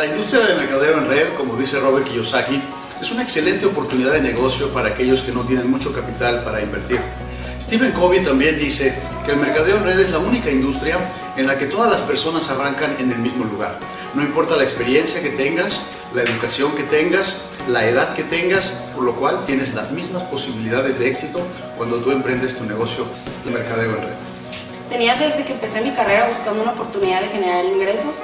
La industria de mercadeo en red, como dice Robert Kiyosaki, es una excelente oportunidad de negocio para aquellos que no tienen mucho capital para invertir. Stephen Covey también dice que el mercadeo en red es la única industria en la que todas las personas arrancan en el mismo lugar. No importa la experiencia que tengas, la educación que tengas, la edad que tengas, por lo cual tienes las mismas posibilidades de éxito cuando tú emprendes tu negocio de mercadeo en red. Tenía desde que empecé mi carrera buscando una oportunidad de generar ingresos.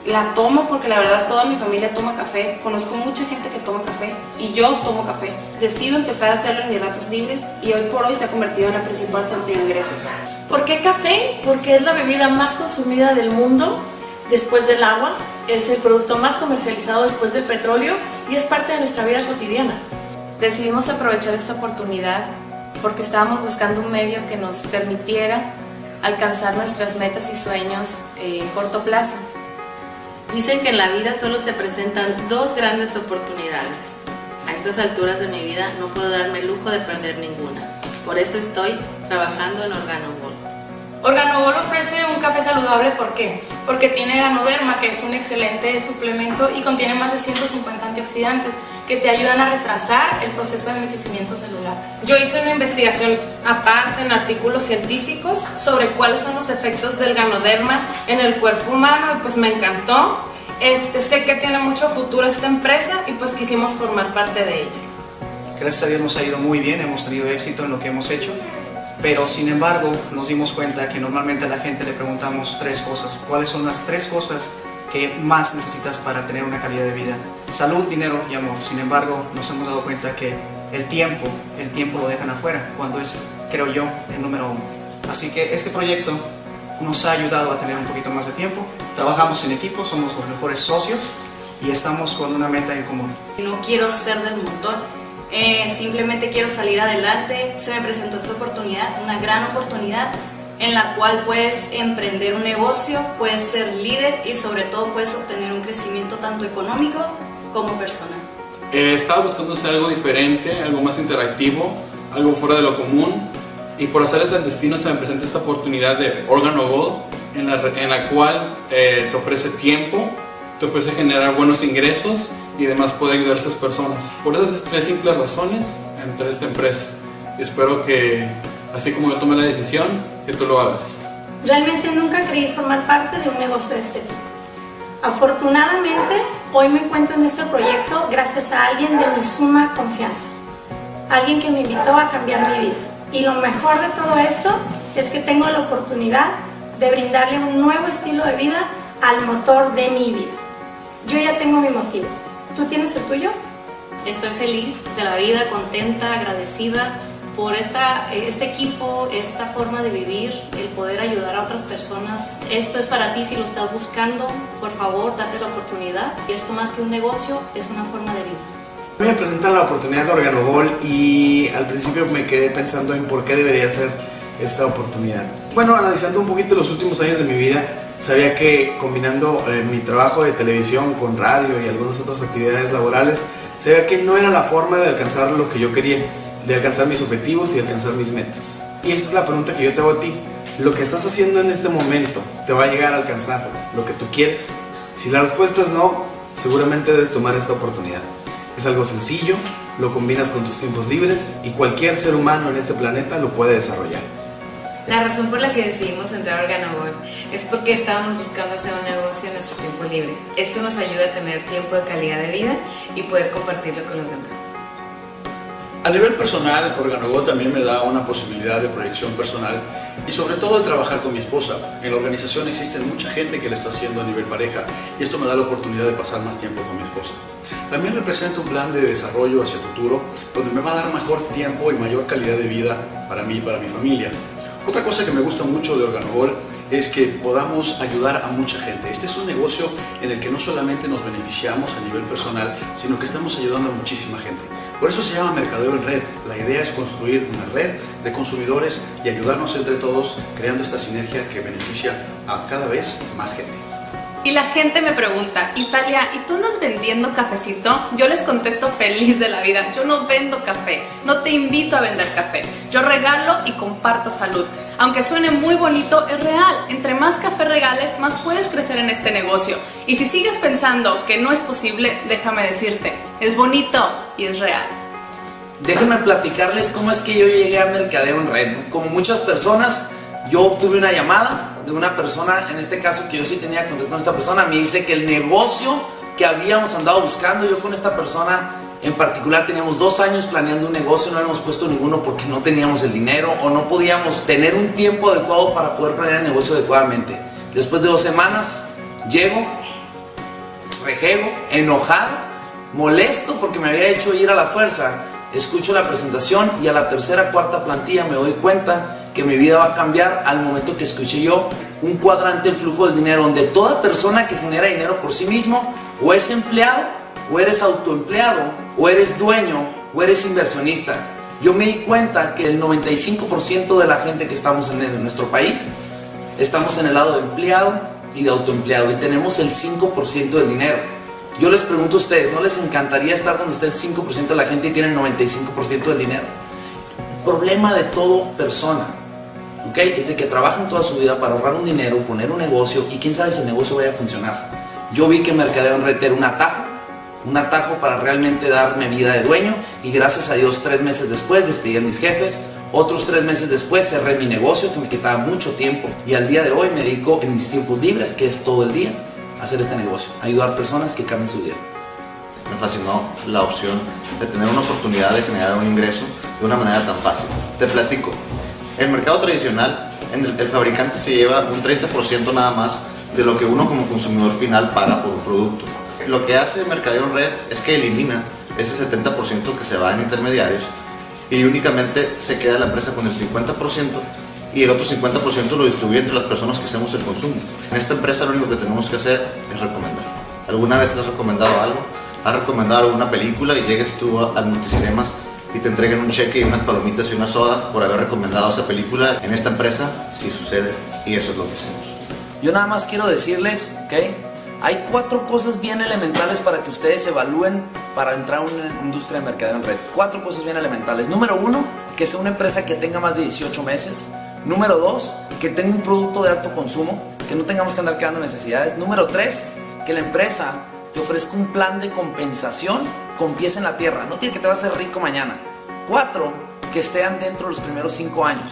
La tomo porque la verdad toda mi familia toma café, conozco mucha gente que toma café y yo tomo café. Decido empezar a hacerlo en mis ratos libres y hoy por hoy se ha convertido en la principal fuente de ingresos. ¿Por qué café? Porque es la bebida más consumida del mundo después del agua, es el producto más comercializado después del petróleo y es parte de nuestra vida cotidiana. Decidimos aprovechar esta oportunidad porque estábamos buscando un medio que nos permitiera alcanzar nuestras metas y sueños en corto plazo. Dicen que en la vida solo se presentan dos grandes oportunidades. A estas alturas de mi vida no puedo darme el lujo de perder ninguna. Por eso estoy trabajando en Organogol. Organogol ofrece un café saludable, ¿por qué? Porque tiene Ganoderma, que es un excelente suplemento y contiene más de 150 antioxidantes que te ayudan a retrasar el proceso de envejecimiento celular. Yo hice una investigación aparte en artículos científicos sobre cuáles son los efectos del Ganoderma en el cuerpo humano y pues me encantó. Sé que tiene mucho futuro esta empresa y pues quisimos formar parte de ella. Gracias a Dios nos ha ido muy bien, hemos tenido éxito en lo que hemos hecho. Pero sin embargo nos dimos cuenta que normalmente a la gente le preguntamos tres cosas. ¿Cuáles son las tres cosas que más necesitas para tener una calidad de vida? Salud, dinero y amor. Sin embargo nos hemos dado cuenta que el tiempo lo dejan afuera cuando es, creo yo, el número uno. Así que este proyecto nos ha ayudado a tener un poquito más de tiempo. Trabajamos en equipo, somos los mejores socios y estamos con una meta en común. No quiero ser del montón. Simplemente quiero salir adelante. Se me presentó esta oportunidad, una gran oportunidad en la cual puedes emprender un negocio, puedes ser líder y sobre todo puedes obtener un crecimiento tanto económico como personal. Estaba buscando hacer algo diferente, algo más interactivo, algo fuera de lo común y por hacerles del destino se me presenta esta oportunidad de Organogol en la cual te ofrece tiempo, te ofrece generar buenos ingresos y además poder ayudar a esas personas. Por esas tres simples razones entré a esta empresa. Y espero que, así como yo tomé la decisión, que tú lo hagas. Realmente nunca creí formar parte de un negocio de este tipo. Afortunadamente, hoy me encuentro en este proyecto gracias a alguien de mi suma confianza. Alguien que me invitó a cambiar mi vida. Y lo mejor de todo esto es que tengo la oportunidad de brindarle un nuevo estilo de vida al motor de mi vida. Yo ya tengo mi motivo. ¿Tú tienes el tuyo? Estoy feliz de la vida, contenta, agradecida por este equipo, esta forma de vivir, el poder ayudar a otras personas. Esto es para ti si lo estás buscando, por favor, date la oportunidad. Y esto más que un negocio, es una forma de vida. Me presentan la oportunidad de Organogol y al principio me quedé pensando en por qué debería ser esta oportunidad. Bueno, analizando un poquito los últimos años de mi vida, sabía que combinando mi trabajo de televisión con radio y algunas otras actividades laborales, sabía que no era la forma de alcanzar lo que yo quería, de alcanzar mis objetivos y de alcanzar mis metas. Y esa es la pregunta que yo te hago a ti. ¿Lo que estás haciendo en este momento te va a llegar a alcanzar lo que tú quieres? Si la respuesta es no, seguramente debes tomar esta oportunidad. Es algo sencillo, lo combinas con tus tiempos libres y cualquier ser humano en este planeta lo puede desarrollar. La razón por la que decidimos entrar a Organogol es porque estábamos buscando hacer un negocio en nuestro tiempo libre. Esto nos ayuda a tener tiempo de calidad de vida y poder compartirlo con los demás. A nivel personal, Organogol también me da una posibilidad de proyección personal y sobre todo de trabajar con mi esposa. En la organización existe mucha gente que lo está haciendo a nivel pareja y esto me da la oportunidad de pasar más tiempo con mi esposa. También representa un plan de desarrollo hacia el futuro donde me va a dar mejor tiempo y mayor calidad de vida para mí y para mi familia. Otra cosa que me gusta mucho de Organogol es que podamos ayudar a mucha gente. Este es un negocio en el que no solamente nos beneficiamos a nivel personal, sino que estamos ayudando a muchísima gente. Por eso se llama mercadeo en red. La idea es construir una red de consumidores y ayudarnos entre todos creando esta sinergia que beneficia a cada vez más gente. Y la gente me pregunta, Italia, ¿y tú andas vendiendo cafecito? Yo les contesto feliz de la vida, yo no vendo café, no te invito a vender café. Yo regalo y comparto salud. Aunque suene muy bonito, es real. Entre más café regales, más puedes crecer en este negocio. Y si sigues pensando que no es posible, déjame decirte, es bonito y es real. Déjenme platicarles cómo es que yo llegué a Mercadeo en Red. Como muchas personas, yo obtuve una llamada de una persona, en este caso que yo sí tenía contacto con esta persona, me dice que el negocio que habíamos andado buscando, yo con esta persona en particular teníamos 2 años planeando un negocio, no habíamos puesto ninguno porque no teníamos el dinero o no podíamos tener un tiempo adecuado para poder planear el negocio adecuadamente. Después de 2 semanas, llego, rejego, enojado, molesto porque me había hecho ir a la fuerza, escucho la presentación y a la 3ª, 4ª plantilla me doy cuenta que mi vida va a cambiar al momento que escuché yo un cuadrante del flujo del dinero, donde toda persona que genera dinero por sí mismo o es empleado, o eres autoempleado, o eres dueño, o eres inversionista. Yo me di cuenta que el 95% de la gente que estamos en nuestro país, estamos en el lado de empleado y de autoempleado, y tenemos el 5% del dinero. Yo les pregunto a ustedes, ¿no les encantaría estar donde está el 5% de la gente y tienen el 95% del dinero? El problema de toda persona, ¿ok?, es de que trabajan toda su vida para ahorrar un dinero, poner un negocio, y quién sabe si el negocio vaya a funcionar. Yo vi que Mercadeo en Red era un atajo para realmente darme vida de dueño, y gracias a Dios 3 meses después despedí a mis jefes, otros 3 meses después cerré mi negocio que me quitaba mucho tiempo, y al día de hoy me dedico en mis tiempos libres, que es todo el día, a hacer este negocio, ayudar a personas que cambien su vida. Me fascinó la opción de tener una oportunidad de generar un ingreso de una manera tan fácil. Te platico, en el mercado tradicional el fabricante se lleva un 30% nada más de lo que uno como consumidor final paga por un producto. Lo que hace Mercadeo en Red es que elimina ese 70% que se va en intermediarios y únicamente se queda la empresa con el 50% y el otro 50% lo distribuye entre las personas que hacemos el consumo. En esta empresa lo único que tenemos que hacer es recomendar. ¿Alguna vez has recomendado algo? ¿Has recomendado alguna película y llegues tú al Multicinemas y te entregan un cheque y unas palomitas y una soda por haber recomendado esa película? En esta empresa sí sucede y eso es lo que hacemos. Yo nada más quiero decirles, ¿ok?, hay 4 cosas bien elementales para que ustedes evalúen para entrar a una industria de mercadeo en red. 4 cosas bien elementales. Número 1, que sea una empresa que tenga más de 18 meses. Número 2, que tenga un producto de alto consumo, que no tengamos que andar creando necesidades. Número 3, que la empresa te ofrezca un plan de compensación con pies en la tierra. No tiene que te vas a hacer rico mañana. 4, que estén dentro de los primeros 5 años,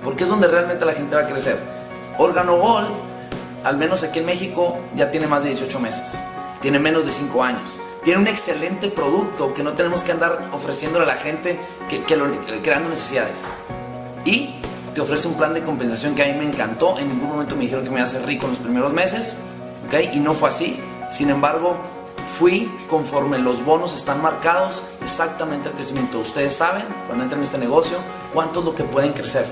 porque es donde realmente la gente va a crecer. Organogol, al menos aquí en México, ya tiene más de 18 meses, tiene menos de 5 años, tiene un excelente producto que no tenemos que andar ofreciéndole a la gente creando necesidades, y te ofrece un plan de compensación que a mí me encantó. En ningún momento me dijeron que me iba a hacer rico en los primeros meses, ¿okay?, y no fue así. Sin embargo, fui conforme los bonos están marcados exactamente al crecimiento. Ustedes saben, cuando entran en este negocio, cuánto es lo que pueden crecer.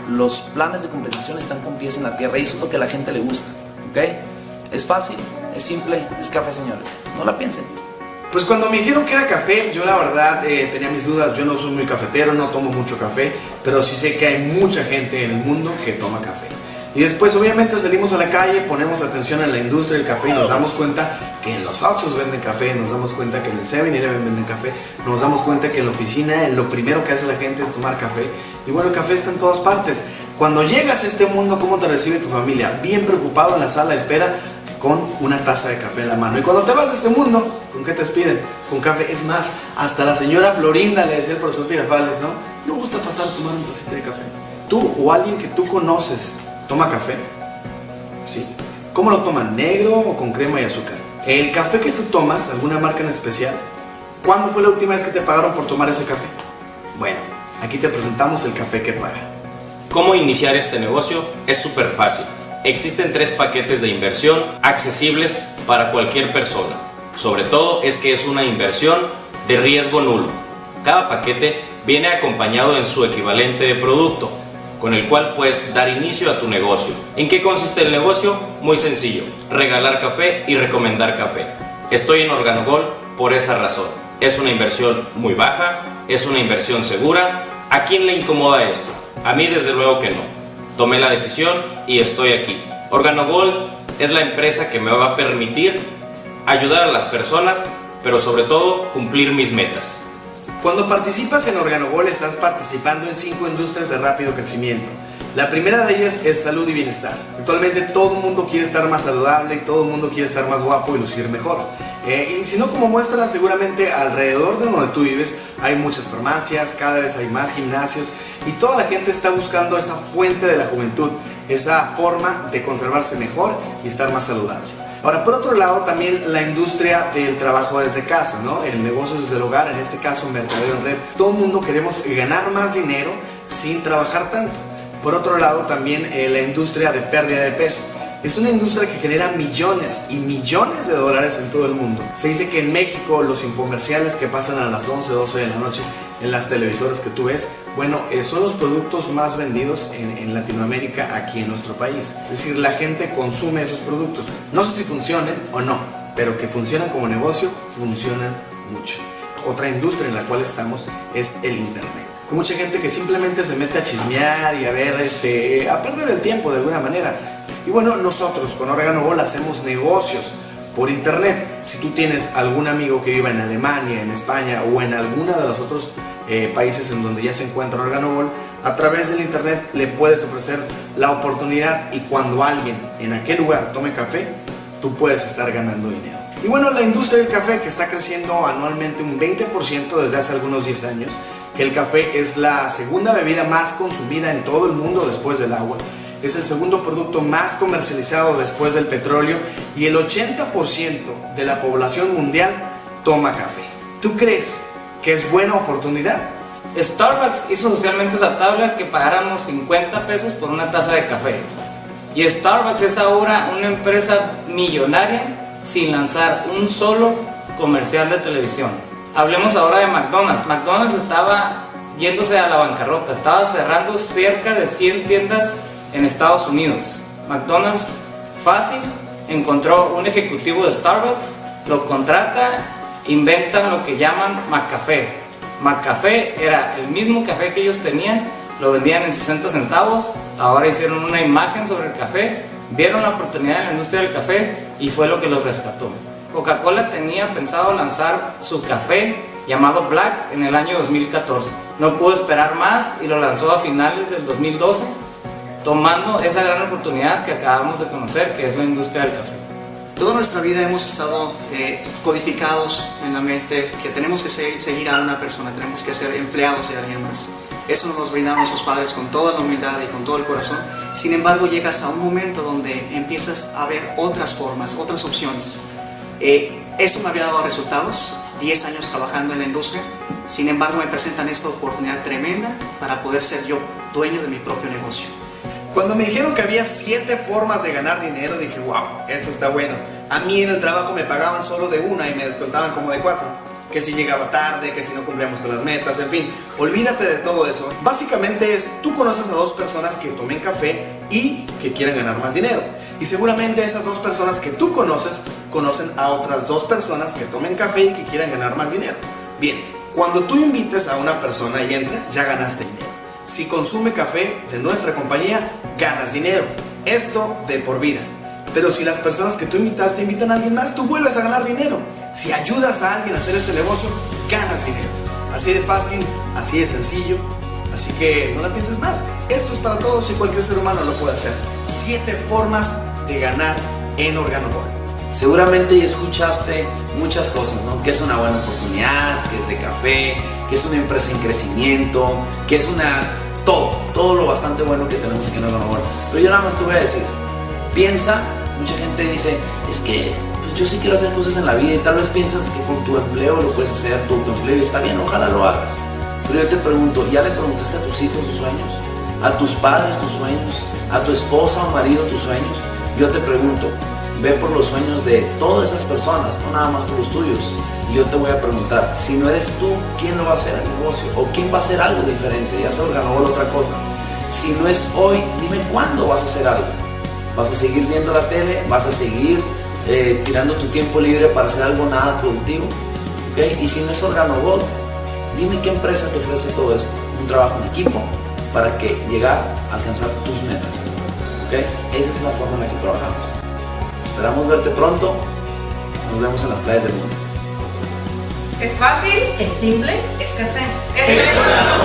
Los planes de compensación están con pies en la tierra y eso es lo que a la gente le gusta, ¿ok? Es fácil, es simple, es café, señores. No la piensen. Pues cuando me dijeron que era café, yo la verdad tenía mis dudas. Yo no soy muy cafetero, no tomo mucho café, pero sí sé que hay mucha gente en el mundo que toma café. Y después obviamente salimos a la calle, ponemos atención en la industria del café y nos damos cuenta que en los Oxxos venden café, nos damos cuenta que en el 7-Eleven venden café, nos damos cuenta que en la oficina lo primero que hace la gente es tomar café. Y bueno, el café está en todas partes. Cuando llegas a este mundo, ¿cómo te recibe tu familia? Bien preocupado en la sala de espera con una taza de café en la mano. Y cuando te vas a este mundo, ¿con qué te despiden? Con café. Es más, hasta la señora Florinda, le decía el profesor Firafales, ¿no? Me gusta pasar a tomar un tacita de café. ¿Tú o alguien que tú conoces toma café? ¿Sí? ¿Cómo lo toman? ¿Negro o con crema y azúcar? El café que tú tomas, ¿alguna marca en especial? ¿Cuándo fue la última vez que te pagaron por tomar ese café? Bueno, aquí te presentamos el café que paga. ¿Cómo iniciar este negocio? Es súper fácil. Existen 3 paquetes de inversión accesibles para cualquier persona. Sobre todo es que es una inversión de riesgo nulo. Cada paquete viene acompañado en su equivalente de producto, con el cual puedes dar inicio a tu negocio. ¿En qué consiste el negocio? Muy sencillo: regalar café y recomendar café. Estoy en Organogol por esa razón. Es una inversión muy baja, es una inversión segura. ¿A quién le incomoda esto? A mí desde luego que no. Tomé la decisión y estoy aquí. Organogol es la empresa que me va a permitir ayudar a las personas, pero sobre todo cumplir mis metas. Cuando participas en Organogol estás participando en 5 industrias de rápido crecimiento. La primera de ellas es salud y bienestar. Actualmente todo el mundo quiere estar más saludable y todo el mundo quiere estar más guapo y lucir mejor. Y si no, como muestra, seguramente alrededor de donde tú vives hay muchas farmacias, cada vez hay más gimnasios y toda la gente está buscando esa fuente de la juventud, esa forma de conservarse mejor y estar más saludable. Ahora, por otro lado, también la industria del trabajo desde casa, ¿no? El negocio desde el hogar, en este caso mercadeo en red. Todo el mundo queremos ganar más dinero sin trabajar tanto. Por otro lado, también la industria de pérdida de peso. Es una industria que genera millones y millones de dólares en todo el mundo. Se dice que en México los infomerciales que pasan a las 11, 12 de la noche en las televisoras que tú ves, bueno, son los productos más vendidos en Latinoamérica, aquí en nuestro país. Es decir, la gente consume esos productos. No sé si funcionen o no, pero que funcionan como negocio, funcionan mucho. Otra industria en la cual estamos es el internet. Hay mucha gente que simplemente se mete a chismear y a ver, a perder el tiempo de alguna manera. Y bueno, nosotros con Organogol hacemos negocios por internet. Si tú tienes algún amigo que viva en Alemania, en España o en alguno de los otros países en donde ya se encuentra Organogol, a través del internet le puedes ofrecer la oportunidad y cuando alguien en aquel lugar tome café, tú puedes estar ganando dinero. Y bueno, la industria del café que está creciendo anualmente un 20% desde hace algunos 10 años, que el café es la segunda bebida más consumida en todo el mundo después del agua. Es el segundo producto más comercializado después del petróleo y el 80% de la población mundial toma café. ¿Tú crees que es buena oportunidad? Starbucks hizo socialmente aceptable que pagáramos 50 pesos por una taza de café. Y Starbucks es ahora una empresa millonaria sin lanzar un solo comercial de televisión. Hablemos ahora de McDonald's. McDonald's estaba yéndose a la bancarrota, estaba cerrando cerca de 100 tiendas en Estados Unidos. McDonald's fácil encontró un ejecutivo de Starbucks, lo contrata, inventan lo que llaman McCafé. McCafé era el mismo café que ellos tenían, lo vendían en 60 centavos, ahora hicieron una imagen sobre el café, vieron la oportunidad en la industria del café y fue lo que los rescató. Coca-Cola tenía pensado lanzar su café llamado Black en el año 2014. No pudo esperar más y lo lanzó a finales del 2012, tomando esa gran oportunidad que acabamos de conocer, que es la industria del café. Toda nuestra vida hemos estado codificados en la mente que tenemos que seguir a una persona, tenemos que ser empleados de alguien más. Eso nos brindaron nuestros padres con toda la humildad y con todo el corazón. Sin embargo, llegas a un momento donde empiezas a ver otras formas, otras opciones. Esto me había dado resultados, 10 años trabajando en la industria. Sin embargo, me presentan esta oportunidad tremenda para poder ser yo dueño de mi propio negocio. Cuando me dijeron que había 7 formas de ganar dinero, dije, wow, esto está bueno. A mí en el trabajo me pagaban solo de una y me descontaban como de 4. Que si llegaba tarde, que si no cumplíamos con las metas, en fin, olvídate de todo eso. Básicamente es, tú conoces a 2 personas que tomen café y que quieren ganar más dinero. Y seguramente esas 2 personas que tú conoces, conocen a otras 2 personas que tomen café y que quieran ganar más dinero. Bien, cuando tú invites a una persona y entra, ya ganaste dinero. Si consume café de nuestra compañía, ganas dinero. Esto de por vida. Pero si las personas que tú invitaste invitan a alguien más, tú vuelves a ganar dinero. Si ayudas a alguien a hacer este negocio, ganas dinero. Así de fácil, así de sencillo. Así que no la pienses más. Esto es para todos y cualquier ser humano lo puede hacer. 7 formas de ganar en Organogol. Seguramente ya escuchaste muchas cosas, ¿no? Que es una buena oportunidad, que es de café, que es una empresa en crecimiento, que es todo lo bastante bueno que tenemos aquí en Organogol. Pero yo nada más te voy a decir, piensa, mucha gente dice, es que pues yo sí quiero hacer cosas en la vida y tal vez piensas que con tu empleo lo puedes hacer, tu empleo y está bien, ojalá lo hagas. Pero yo te pregunto, ¿ya le preguntaste a tus hijos sus sueños? ¿A tus padres tus sueños? ¿A tu esposa o marido tus sueños? Yo te pregunto, ve por los sueños de todas esas personas, no nada más por los tuyos. Y yo te voy a preguntar, si no eres tú, ¿quién lo va a hacer el negocio? ¿O quién va a hacer algo diferente? Ya sea Organogol otra cosa. Si no es hoy, dime cuándo vas a hacer algo. ¿Vas a seguir viendo la tele? ¿Vas a seguir tirando tu tiempo libre para hacer algo nada productivo? ¿Okay? Y si no es Organogol, dime qué empresa te ofrece todo esto. Un trabajo en equipo para que llegar a alcanzar tus metas. ¿Okay? Esa es la forma en la que trabajamos. Esperamos verte pronto. Nos vemos en las playas del mundo. ¿Es fácil? ¿Es simple? ¿Es café. Es hora.